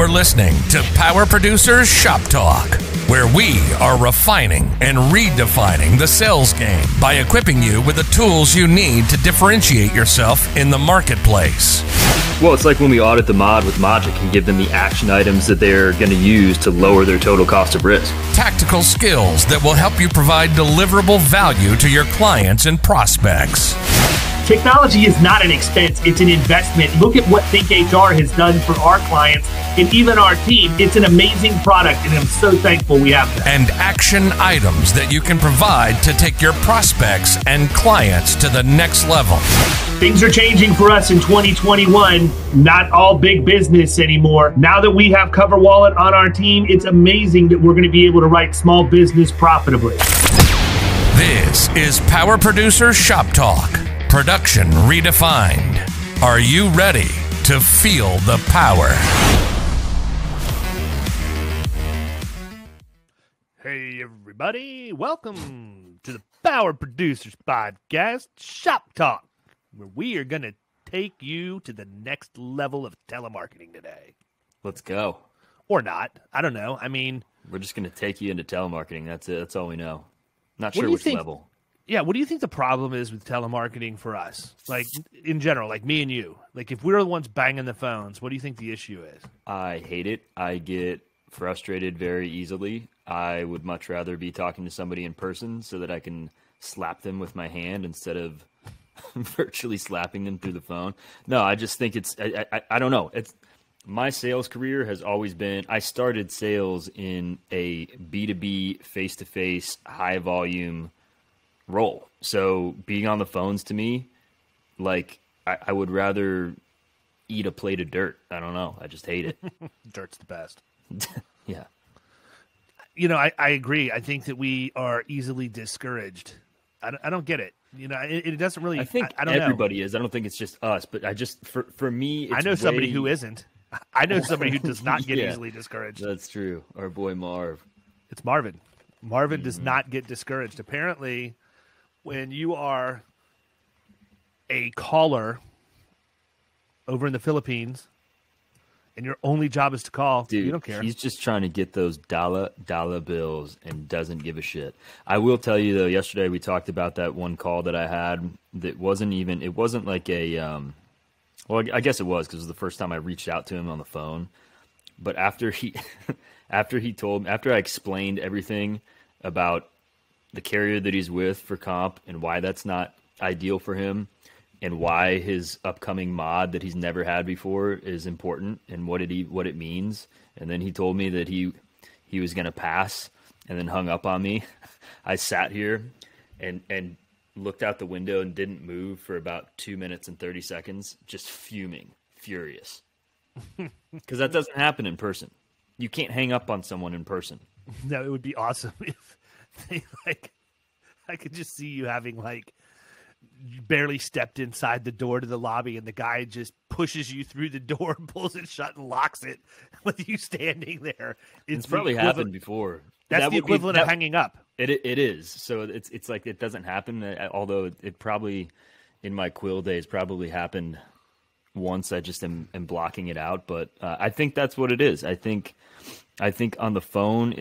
You're listening to Power Producers Shop Talk, where we are refining and redefining the sales game by equipping you with the tools you need to differentiate yourself in the marketplace. Well, it's like when we audit the mod with Logic and give them the action items that they're going to use to lower their total cost of risk. Tactical skills that will help you provide deliverable value to your clients and prospects. Technology is not an expense, it's an investment. Look at what Think HR has done for our clients and even our team. It's an amazing product, and I'm so thankful we have that. And action items that you can provide to take your prospects and clients to the next level. Things are changing for us in 2021. Not all big business anymore. Now that we have CoverWallet on our team, it's amazing that we're going to be able to write small business profitably. This is Power Producers Shop Talk. Production redefined. Are you ready to feel the power? Hey everybody, welcome to the Power Producers Podcast Shop Talk, where we are going to take you to the next level of telemarketing today. Let's go. Or not. I don't know. I mean, we're just going to take you into telemarketing. That's it. That's all we know. Not What sure do you which think- level. yeah, what do you think the problem is with telemarketing for us? Like, in general, like me and you. Like, if we're the ones banging the phones, what do you think the issue is? I hate it. I get frustrated very easily. I would much rather be talking to somebody in person so that I can slap them with my hand instead of virtually slapping them through the phone. No, I just think it's, I don't know. It's my sales career has always been, I started sales in a B2B face-to-face high volume role. So being on the phones to me, like I would rather eat a plate of dirt. I don't know. I just hate it. Dirt's the best. Yeah. You know, I agree. I think that we are easily discouraged. I don't get it. You know, it doesn't really. I think I don't everybody know. is. I don't think it's just us, but I just for me, it's I know somebody way- who isn't. I know somebody who does not get Yeah, easily discouraged. That's true. Our boy Marv. It's Marvin. Marvin does not get discouraged. Apparently, when you are a caller over in the Philippines and your only job is to call, Dude, you don't care. he's just trying to get those dollar bills and doesn't give a shit. I will tell you though, yesterday we talked about that one call that I had that it wasn't like a, well, I guess it was because it was the first time I reached out to him on the phone. But after I explained everything about the carrier that he's with for comp and why that's not ideal for him and why his upcoming mod that he's never had before is important and what it means. And then he told me that he was going to pass and then hung up on me. I sat here and looked out the window and didn't move for about 2 minutes and 30 seconds, just furious. Because that doesn't happen in person. You can't hang up on someone in person. No, it would be awesome if they I could just see you having you barely stepped inside the door to the lobby and the guy just pushes you through the door, pulls it shut and locks it with you standing there. It's probably happened before. That's the equivalent of hanging up. It is. So it's like it doesn't happen. Although it probably in my Quill days probably happened once. I just am blocking it out. But I think that's what it is. I think on the phone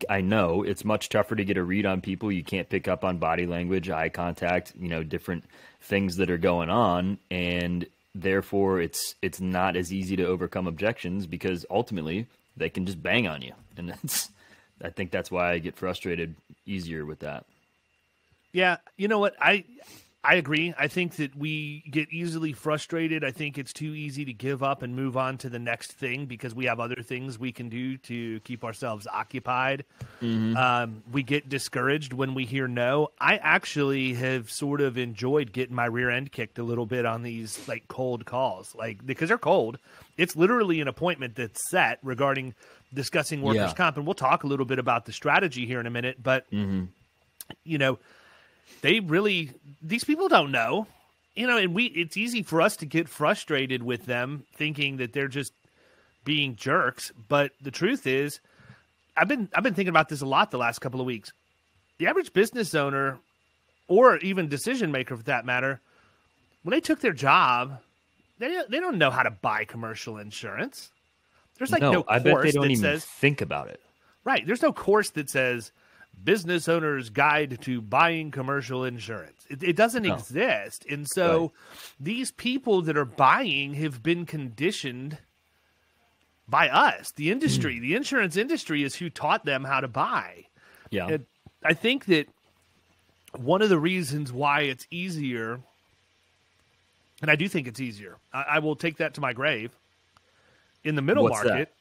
I know it's much tougher to get a read on people. You can't pick up on body language, eye contact, different things that are going on. And therefore it's not as easy to overcome objections because ultimately they can just bang on you. And I think that's why I get frustrated easier with that. Yeah. You know what? I agree. I think that we get easily frustrated. I think it's too easy to give up and move on to the next thing because we have other things we can do to keep ourselves occupied. Mm-hmm. We get discouraged when we hear no. I actually have sort of enjoyed getting my rear end kicked a little bit on these cold calls, because they're cold. It's literally an appointment that's set regarding discussing workers' comp, and we'll talk a little bit about the strategy here in a minute. But these people don't know, and it's easy for us to get frustrated with them thinking that they're just being jerks. But the truth is, I've been thinking about this a lot the last couple of weeks. The average business owner, or even decision maker for that matter, when they took their job, they don't know how to buy commercial insurance. There's like no I bet course they don't that even says think about it. right. There's no course that says business owner's guide to buying commercial insurance. It doesn't exist. And so these people that are buying have been conditioned by us, the industry. The insurance industry is who taught them how to buy. Yeah. And I think that one of the reasons why it's easier, and I do think it's easier, I will take that to my grave, in the middle market.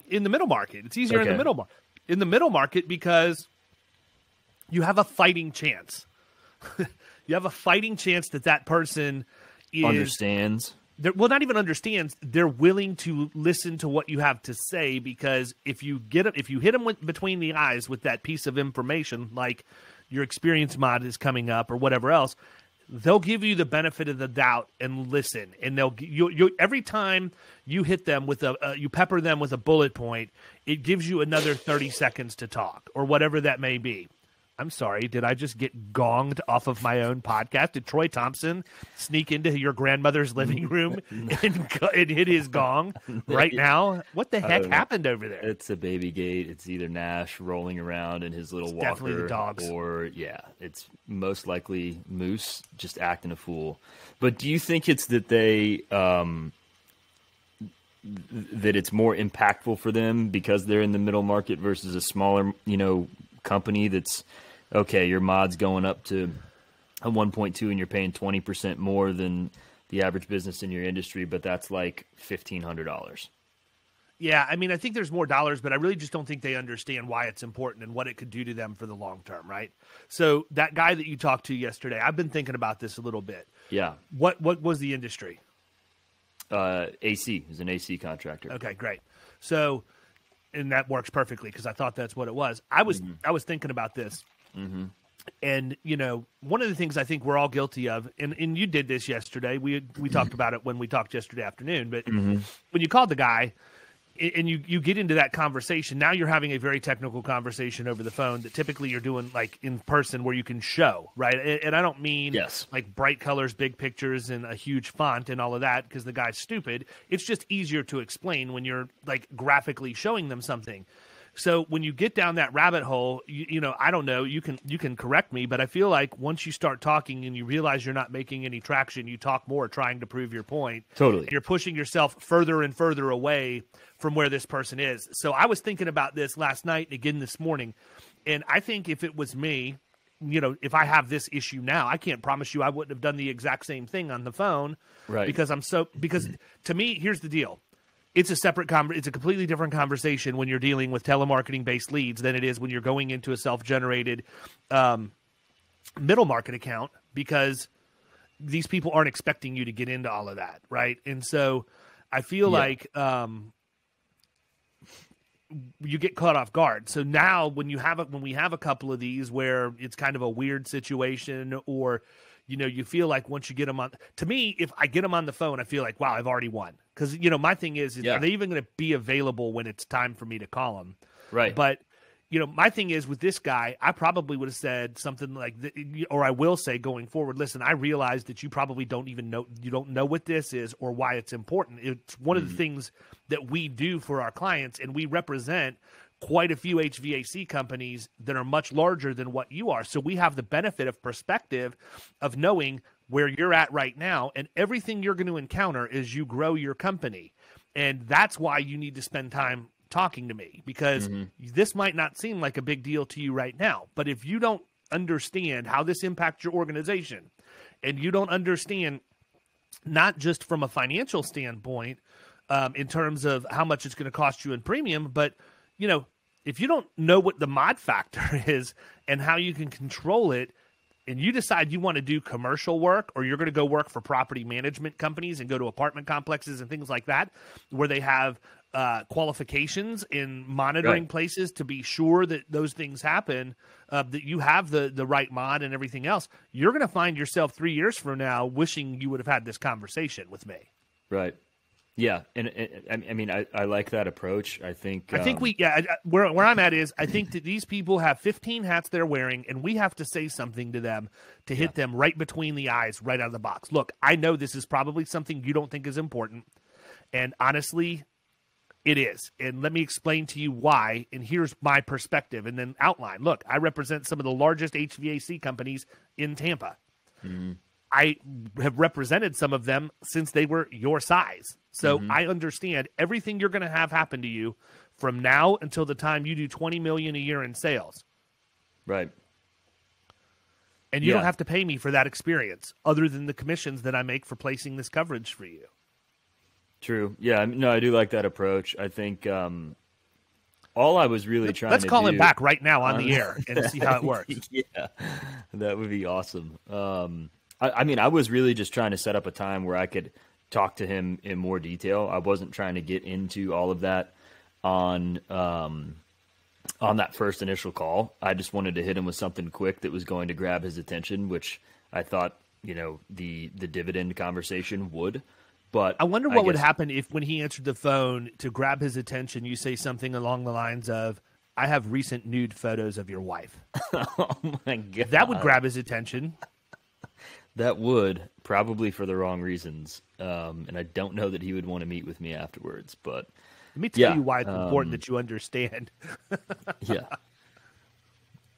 In the middle market. It's easier in the middle market. In the middle market because you have a fighting chance. You have a fighting chance that person understands. Well, not even understands. They're willing to listen to what you have to say, because if you hit them between the eyes with that piece of information, like your experience mod is coming up or whatever else, they'll give you the benefit of the doubt and listen. And every time you hit them with you pepper them with a bullet point, it gives you another 30 seconds to talk or whatever that may be. I'm sorry, did I just get gonged off of my own podcast? Did Troy Thompson sneak into your grandmother's living room and hit his gong right now? What the heck happened over there? It's a baby gate. It's either Nash rolling around in his little walker, definitely the dogs. Or it's most likely Moose just acting a fool. But do you think it's that they that it's more impactful for them because they're in the middle market versus a smaller, company that's okay, your mod's going up to a 1.2 and you're paying 20% more than the average business in your industry, but that's like $1,500. Yeah, I mean, I think there's more dollars, but I really just don't think they understand why it's important and what it could do to them for the long term, right? So that guy that you talked to yesterday, I've been thinking about this a little bit. Yeah. What was the industry? AC. He's an AC contractor. Okay, great. So, and that works perfectly because I thought that's what it was. I was thinking about this. Mm-hmm. And, one of the things I think we're all guilty of, and you did this yesterday, we talked about it when we talked yesterday afternoon, but when you called the guy and you get into that conversation, now you're having a very technical conversation over the phone that typically you're doing like in person where you can show, right? And I don't mean like bright colors, big pictures, and a huge font and all of that because the guy's stupid. It's just easier to explain when you're like graphically showing them something. So when you get down that rabbit hole, I don't know, you can correct me, but I feel like once you start talking and you realize you're not making any traction, you talk more trying to prove your point. Totally. You're pushing yourself further and further away from where this person is. So I was thinking about this last night and again this morning, and I think if it was me, if I have this issue now, I can't promise you I wouldn't have done the exact same thing on the phone. Right. Because to me, here's the deal. It's a separate it's a completely different conversation when you're dealing with telemarketing-based leads than it is when you're going into a self-generated middle market account, because these people aren't expecting you to get into all of that, right? And so I feel like you get caught off guard. So now when we have a couple of these where it's kind of a weird situation, or you feel like once you get them on, to me, if I get them on the phone, I feel like, wow, I've already won. Because, my thing is are they even going to be available when it's time for me to call them? Right. But, my thing is with this guy, I probably would have said something like, or I will say going forward, listen, I realize that you probably don't know what this is or why it's important. It's one of the things that we do for our clients, and we represent quite a few HVAC companies that are much larger than what you are. So we have the benefit of perspective of knowing where you're at right now, and everything you're going to encounter as you grow your company. And that's why you need to spend time talking to me, because this might not seem like a big deal to you right now. But if you don't understand how this impacts your organization, and you don't understand not just from a financial standpoint in terms of how much it's going to cost you in premium, but if you don't know what the mod factor is and how you can control it, and you decide you want to do commercial work, or you're going to go work for property management companies and go to apartment complexes and things like that, where they have qualifications in monitoring places to be sure that those things happen, that you have the right mod and everything else, you're going to find yourself 3 years from now wishing you would have had this conversation with me. Right. Yeah, and I mean, I like that approach. I think where I'm at is I think that these people have 15 hats they're wearing, and we have to say something to them to hit them right between the eyes, right out of the box. Look, I know this is probably something you don't think is important, and honestly, it is. And let me explain to you why, and here's my perspective, and then outline. Look, I represent some of the largest HVAC companies in Tampa. Mm-hmm. I have represented some of them since they were your size. So I understand everything you're going to have happen to you from now until the time you do $20 million a year in sales. Right. And you don't have to pay me for that experience other than the commissions that I make for placing this coverage for you. True. Yeah. No, I do like that approach. I think all I was really trying to do... Let's call him back right now on the air and see how it works. Yeah, that would be awesome. I mean, I was really just trying to set up a time where I could talk to him in more detail. I wasn't trying to get into all of that on that first initial call. I just wanted to hit him with something quick that was going to grab his attention, which I thought, the dividend conversation would. But I wonder what would happen if, when he answered the phone, to grab his attention, you say something along the lines of, "I have recent nude photos of your wife." Oh my God. That would grab his attention. That would, probably for the wrong reasons. And I don't know that he would want to meet with me afterwards. But let me tell you why it's important that you understand. Yeah.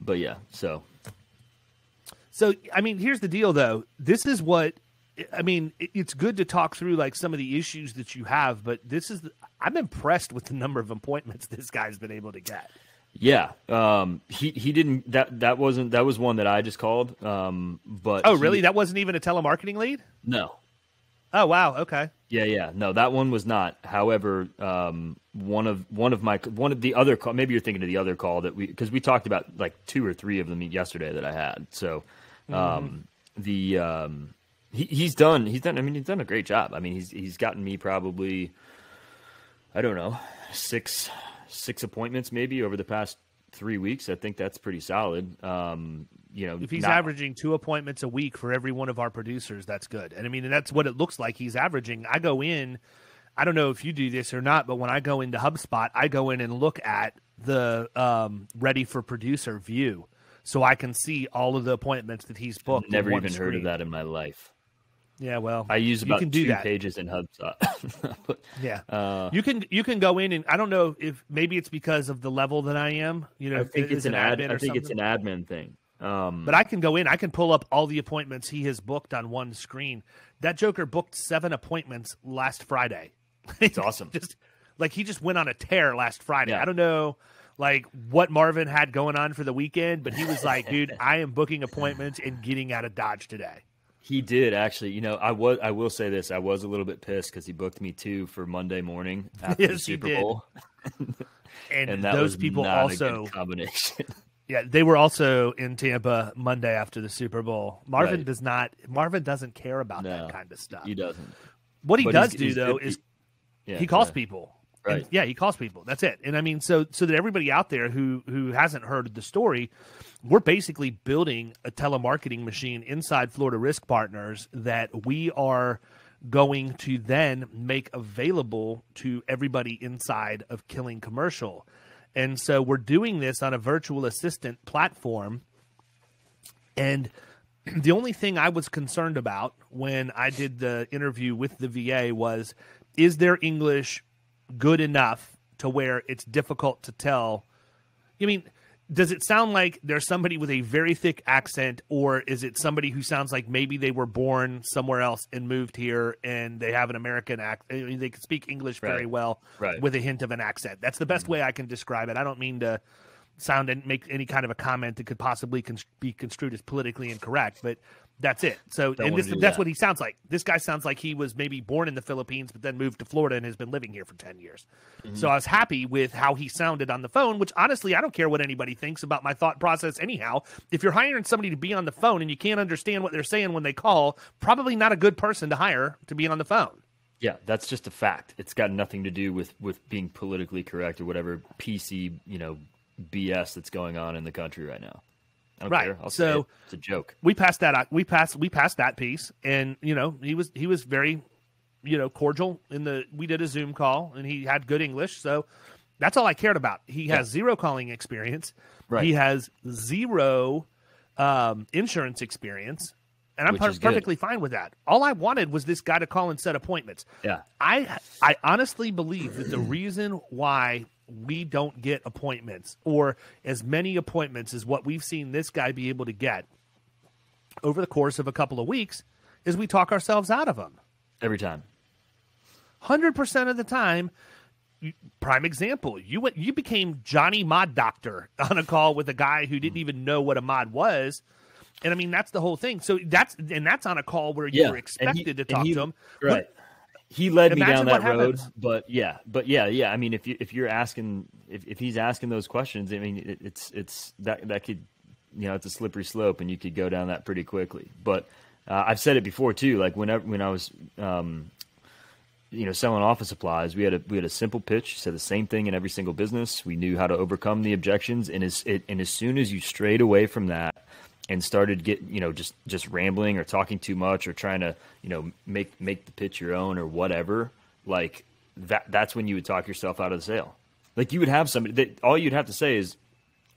But yeah, so I mean, here's the deal, though. This is what, I mean, it's good to talk through like some of the issues that you have, but I'm impressed with the number of appointments this guy's been able to get. Yeah. He didn't, that was one that I just called. But oh, really? That wasn't even a telemarketing lead? No. Oh, wow. Okay. Yeah. No, that one was not. However, one of the other call, maybe you're thinking of the other call because we talked about like 2 or 3 of them yesterday that I had. So, he's done a great job. I mean, he's gotten me probably, I don't know, six appointments maybe over the past 3 weeks. I think that's pretty solid. If he's averaging 2 appointments a week for every one of our producers, that's good. And I mean, that's what it looks like he's averaging. I go in, I don't know if you do this or not, but when I go into HubSpot, I go in and look at the ready for producer view so I can see all of the appointments that he's booked. Never even heard of that in my life. Yeah, well, I use about 2 pages in HubSpot. Yeah, you can go in, and I don't know if maybe it's because of the level that I am. I think it's an admin. I think it's an admin thing. But I can go in, I can pull up all the appointments he has booked on one screen. That joker booked 7 appointments last Friday. It's awesome. He just went on a tear last Friday. Yeah. I don't know what Marvin had going on for the weekend, but he was like, dude, I am booking appointments and getting out of Dodge today. He did actually. I will say this. I was a little bit pissed because he booked me 2 for Monday morning after the Super Bowl. and that those was people not also a good combination. Yeah, they were also in Tampa Monday after the Super Bowl. Marvin doesn't care about that kind of stuff. He doesn't. What he does do though is he calls people. Right. And, he calls people. That's it. And I mean, so that everybody out there who hasn't heard the story, we're basically building a telemarketing machine inside Florida Risk Partners that we are going to then make available to everybody inside of Killing Commercial. And so we're doing this on a virtual assistant platform. And the only thing I was concerned about when I did the interview with the VA was, is their English good enough to where it's difficult to tell? I mean, does it sound like there's somebody with a very thick accent, or is it somebody who sounds like maybe they were born somewhere else and moved here and they have an American accent? I mean, they can speak English very well with a hint of an accent. That's the best way I can describe it. I don't mean to sound and make any kind of a comment that could possibly be construed as politically incorrect, but that's it. So, that's what he sounds like. This guy sounds like he was maybe born in the Philippines, but then moved to Florida and has been living here for 10 years. Mm-hmm. So I was happy with how he sounded on the phone, which honestly, I don't care what anybody thinks about my thought process anyhow. If you're hiring somebody to be on the phone and you can't understand what they're saying when they call, probably not a good person to hire to be on the phone. Yeah, that's just a fact. It's got nothing to do with being politically correct or whatever PC, BS that's going on in the country right now. I don't care. I'll say it. It's a joke. We passed that. We passed that piece, and he was very cordial we did a Zoom call and he had good English. So that's all I cared about. He has zero calling experience. Right. He has zero insurance experience. And I'm perfectly fine with that. All I wanted was this guy to call and set appointments. Yeah. I honestly believe that the reason why we don't get appointments or as many appointments as what we've seen this guy be able to get over the course of a couple of weeks is we talk ourselves out of them. Every time. 100% of the time. Prime example, you became Johnny Mod Doctor on a call with a guy who didn't even know what a mod was. And I mean, that's the whole thing. So that's on a call where you were expected to talk to him. Right. He led me down that road, but yeah. I mean, if you're asking, if he's asking those questions, I mean, it's that could, it's a slippery slope and you could go down that pretty quickly. But I've said it before too, like when I was, selling office supplies, we had a simple pitch, said the same thing in every single business. We knew how to overcome the objections. And as soon as you strayed away from that, and started just rambling or talking too much or trying to, make the pitch your own or whatever, like that's when you would talk yourself out of the sale. Like you would have somebody that all you'd have to say is,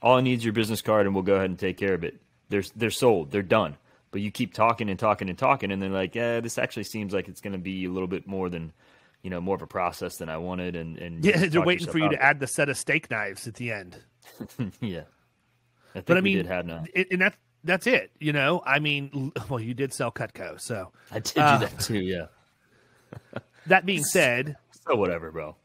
all I need is your business card and we'll go ahead and take care of it. They're sold, they're done. But you keep talking and talking and talking and they're like, this actually seems like it's going to be a little bit more than, more of a process than I wanted. And they're waiting for you to add the set of steak knives at the end. Yeah. I think we did have now. And that's it, I mean, well, you did sell Cutco, so I did do that too, yeah. That being said, so whatever, bro.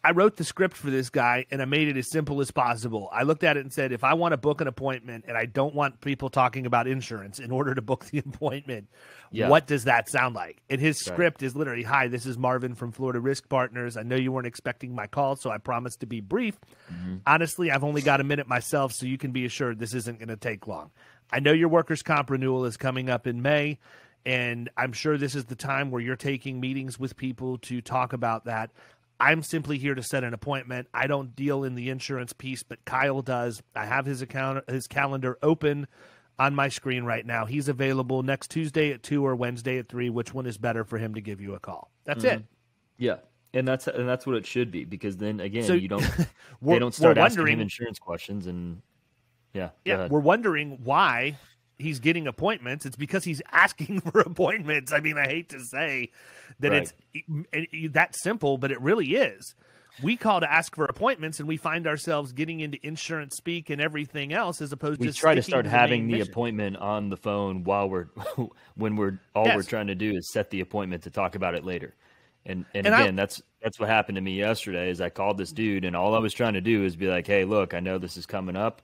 I wrote the script for this guy and I made it as simple as possible. I looked at it and said, if I want to book an appointment and I don't want people talking about insurance in order to book the appointment, what does that sound like? And his script is literally, hi, this is Marvin from Florida Risk Partners. I know you weren't expecting my call, so I promised to be brief. Mm-hmm. Honestly, I've only got a minute myself, so you can be assured this isn't going to take long. I know your workers' comp renewal is coming up in May, and I'm sure this is the time where you're taking meetings with people to talk about that. I'm simply here to set an appointment. I don't deal in the insurance piece, but Kyle does. I have his calendar open on my screen right now. He's available next Tuesday at 2 or Wednesday at 3. Which one is better for him to give you a call? That's it. Yeah. And that's what it should be, because then again, so, they don't start asking him insurance questions and we're wondering why he's getting appointments. It's because he's asking for appointments. I mean, I hate to say that it's that simple, but it really is. We call to ask for appointments, and we find ourselves getting into insurance speak and everything else, as opposed to we try to start having the appointment on the phone while we're trying to do is set the appointment to talk about it later. And again, that's what happened to me yesterday. Is I called this dude, and all I was trying to do is be like, hey, look, I know this is coming up.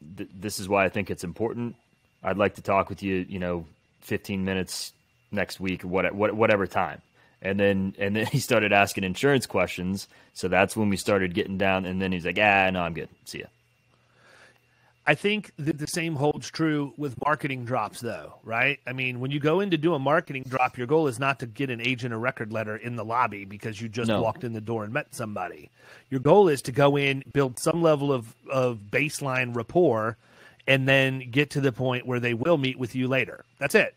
This is why I think it's important. I'd like to talk with you, 15 minutes next week or whatever time. And then he started asking insurance questions. So that's when we started getting down. And then he's like, no, I'm good. See ya. I think that the same holds true with marketing drops, though, right? I mean, when you go in to do a marketing drop, your goal is not to get an agent a record letter in the lobby because you just walked in the door and met somebody. Your goal is to go in, build some level of baseline rapport, and then get to the point where they will meet with you later. That's it.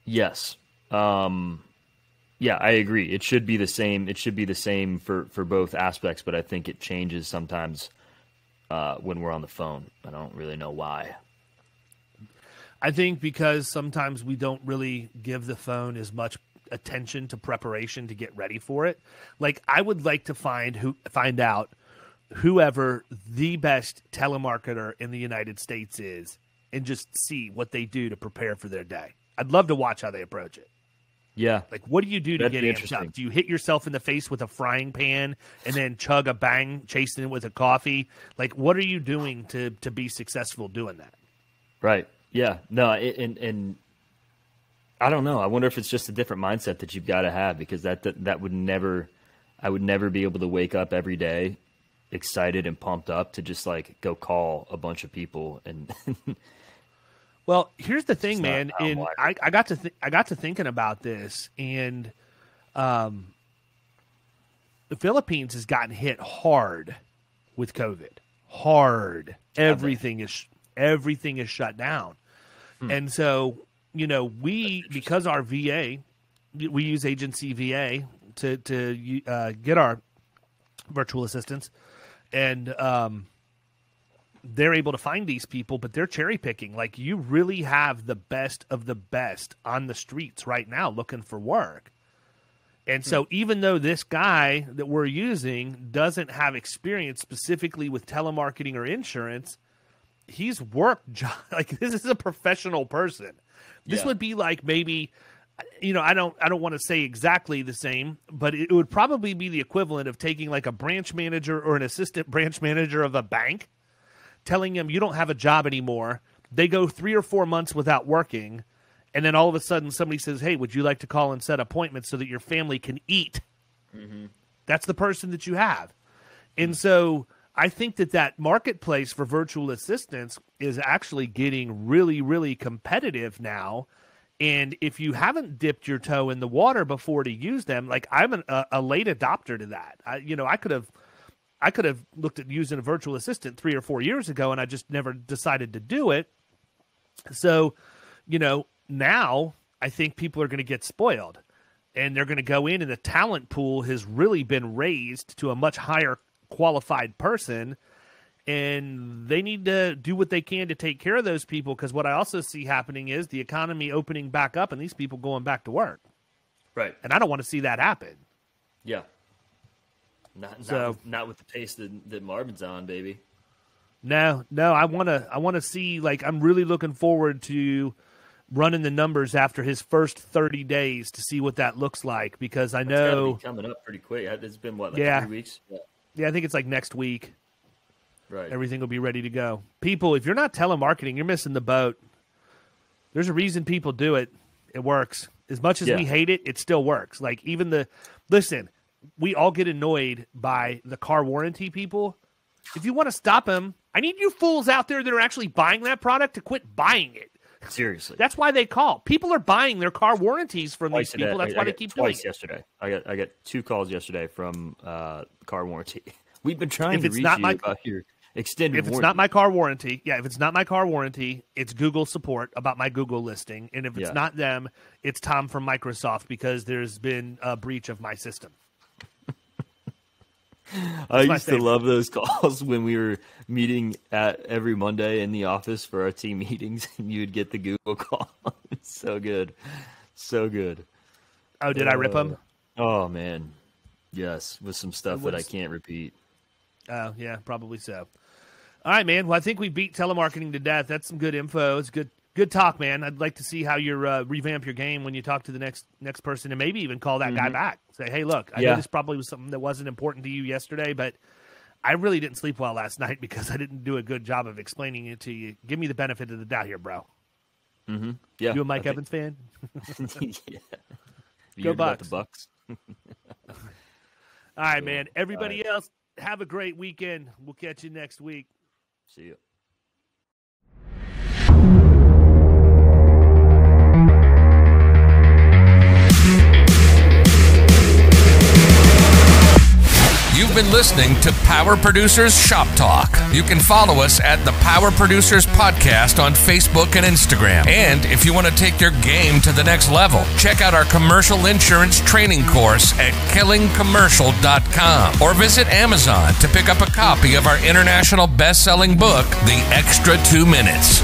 Yes. Yeah, I agree. It should be the same. It should be the same for both aspects, but I think it changes sometimes when we're on the phone. I don't really know why. I think because sometimes we don't really give the phone as much attention to preparation to get ready for it. Like, I would like to find out whoever the best telemarketer in the United States is and just see what they do to prepare for their day. I'd love to watch how they approach it. Yeah. Like, what do you do to get amped up? Do you hit yourself in the face with a frying pan and then chug a bang, chasing it with a coffee? Like, what are you doing to be successful doing that? Right. Yeah. No, and I don't know. I wonder if it's just a different mindset that you've got to have, because that would never, I would never be able to wake up every day excited and pumped up to just like go call a bunch of people and Well, here's the thing, man. I got to thinking about this, and the Philippines has gotten hit hard with COVID. Hard. Everything is shut down, and so because our VA we use Agency VA to get our virtual assistants, and they're able to find these people, but they're cherry picking. Like, you really have the best of the best on the streets right now looking for work. And so even though this guy that we're using doesn't have experience specifically with telemarketing or insurance, he's worked like, this is a professional person. This would be like, maybe, I don't want to say exactly the same, but it would probably be the equivalent of taking like a branch manager or an assistant branch manager of a bank, telling him you don't have a job anymore. They go 3 or 4 months without working, and then all of a sudden somebody says, hey, would you like to call and set appointments so that your family can eat? Mm-hmm. That's the person that you have. And so I think that marketplace for virtual assistants is actually getting really, really competitive now. And if you haven't dipped your toe in the water before to use them, like, I'm a late adopter to that. I could have looked at using a virtual assistant 3 or 4 years ago, and I just never decided to do it. So, now I think people are going to get spoiled, and they're going to go in, and the talent pool has really been raised to a much higher qualified person, and they need to do what they can to take care of those people, because what I also see happening is the economy opening back up and these people going back to work. Right. And I don't want to see that happen. Yeah. Not with the pace that Marvin's on, baby. No, I want to see, like, I'm really looking forward to running the numbers after his first 30 days to see what that looks like, because I know it's gotta be coming up pretty quick. It's been 3 weeks? Yeah, I think it's like next week. Right. Everything will be ready to go. People, if you're not telemarketing, you're missing the boat. There's a reason people do it. It works. As much as we hate it, it still works. Like, listen, we all get annoyed by the car warranty people. If you want to stop them, I need you fools out there that are actually buying that product to quit buying it. Seriously. That's why they call. People are buying their car warranties from these people. That's why they keep doing it. Twice yesterday. I got 2 calls yesterday from car warranty. We've been trying to reach you about your extended warranty. If it's not my car warranty, if it's not my car warranty, it's Google support about my Google listing. And if it's not them, it's Tom from Microsoft, because there's been a breach of my system. I used to love those calls when we were meeting at every Monday in the office for our team meetings, and you would get the Google call. It's so good. So good. Oh, did I rip them? Oh, man. Yes, with some stuff that I can't repeat. Oh, yeah, probably so. All right, man. Well, I think we beat telemarketing to death. That's some good info. It's good talk, man. I'd like to see how you revamp your game when you talk to the next person, and maybe even call that guy back. Say, hey, look, I know this probably was something that wasn't important to you yesterday, but I really didn't sleep well last night because I didn't do a good job of explaining it to you. Give me the benefit of the doubt here, bro. Mm-hmm. Yeah. You a Mike Evans fan? Yeah. Go Bucks. The Bucks. All right, man. Everybody else, have a great weekend. We'll catch you next week. See you. You've been listening to Power Producers Shop Talk. You can follow us at the Power Producers Podcast on Facebook and Instagram. And if you want to take your game to the next level, check out our commercial insurance training course at killingcommercial.com or visit Amazon to pick up a copy of our international best-selling book, The Extra 2 Minutes.